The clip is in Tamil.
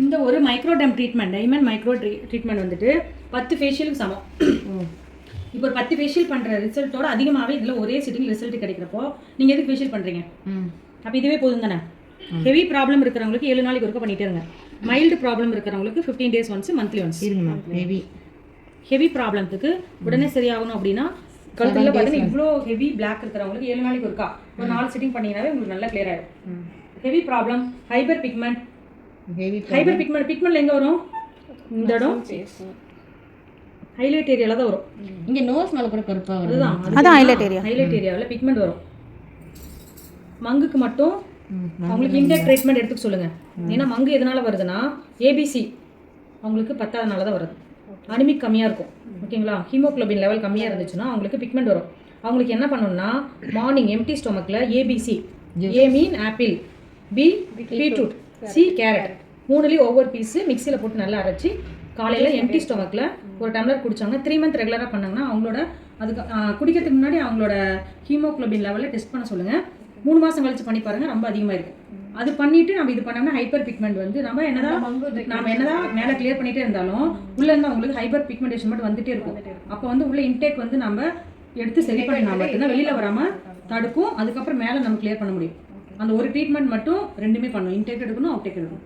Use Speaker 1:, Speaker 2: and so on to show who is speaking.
Speaker 1: இந்த ஒரு மைக்ரோடம் ட்ரீட்மெண்ட் டைமண்ட் மைக்ரோ ட்ரீட்மெண்ட் வந்துட்டு 10 ஃபேஷியலுக்கு சமம். இப்போ ஒரு 10 ஃபேஷியல் பண்ணுற ரிசல்ட்டோட அதிகமாகவே இதில் ஒரே சிட்டிங் ரிசல்ட் கிடைக்கிறப்போ நீங்கள் எதுக்கு ஃபேஷியல் பண்ணுறீங்க? அப்போ இதுவே போதும் தானே. ஹெவி ப்ராப்ளம் இருக்கிறவங்களுக்கு 7 நாளைக்கு ஒருக்க பண்ணிட்டே இருங்க. மைல்டு ப்ராப்ளம் இருக்கிறவங்களுக்கு 15 days once, monthly once. Heavy ப்ராப்ளத்துக்கு உடனே சரியாகணும் அப்படின்னா கழுத்தில் பார்த்தீங்கன்னா இவ்வளோ ஹெவி பிளாக் இருக்கிறவங்களுக்கு 7 நாளைக்கு ஒருக்கா ஒரு 4 சிட்டிங் பண்ணிங்கனாவே உங்களுக்கு நல்லா கிளியர் ஆகிடும். ஹெவி ப்ராப்ளம் ஹைப்பர் பிக்மெண்ட் பிக்மெண்ட்ல எங்கே வரும்? இந்த இடம் ஹைலைட் ஏரியாவில் தான் வரும்.
Speaker 2: இங்கே நோஸ் மேலே கூட கருப்பாக வரும்.
Speaker 1: அதுதான் ஹைலைட் ஏரியாவில் பிக்மெண்ட் வரும். மங்குக்கு மட்டும் அவங்களுக்கு இன்டேக் ட்ரீட்மெண்ட் எடுத்துக்க சொல்லுங்கள். ஏன்னா மங்கு எதனால் வருதுன்னா ஏபிசி அவங்களுக்கு 10ஆவது தான் வருது. அனிமிக் கம்மியாக இருக்கும், ஓகேங்களா. ஹீமோக்ளோபின் லெவல் கம்மியாக இருந்துச்சுன்னா அவங்களுக்கு பிக்மெண்ட் வரும். அவங்களுக்கு என்ன பண்ணணும்னா மார்னிங் எம்டி ஸ்டொமக்கில் ABC, A mean apple, B beetroot, C carrot, 3லேயும் ஒவ்வொரு பீஸு மிக்சியில் போட்டு நல்லா அரைச்சி காலையில் எம்டி ஸ்டொமக்கில் ஒரு டம்ளர் குடித்தாங்கன்னா 3 months ரெகுலராக பண்ணாங்கன்னா அவங்களோட அதுக்கு குடிக்கிறதுக்கு முன்னாடி அவங்களோட ஹீமோக்ளோபின் லெவலில் டெஸ்ட் பண்ண சொல்லுங்கள். 3 மாதம் கழிச்சு பண்ணி பாருங்கள், ரொம்ப அதிகமாக இருக்கும். அது பண்ணிவிட்டு நம்ம இது பண்ணோம்னா ஹைப்பர் பிக்மெண்ட் வந்து நம்ம என்னதான் மேலே கிளியர் பண்ணிகிட்டே இருந்தாலும் உள்ளே இருந்து அவங்களுக்கு ஹைப்பர் பிக்மெண்டேஷன் மட்டும் வந்துகிட்டே இருக்கும். அப்போ வந்து உள்ள இன்டேக் வந்து நம்ம எடுத்து சரி பண்ணினா மட்டும்தான் வெளியில் வராமல் தடுக்கும். அதுக்கப்புறம் மேலே நம்ம கிளியர் பண்ண முடியும். அந்த ஒரு ட்ரீட்மெண்ட் மட்டும் 2மே பண்ணணும். இன்டேக் எடுக்கணும், அவுட்டேக் எடுக்கணும்.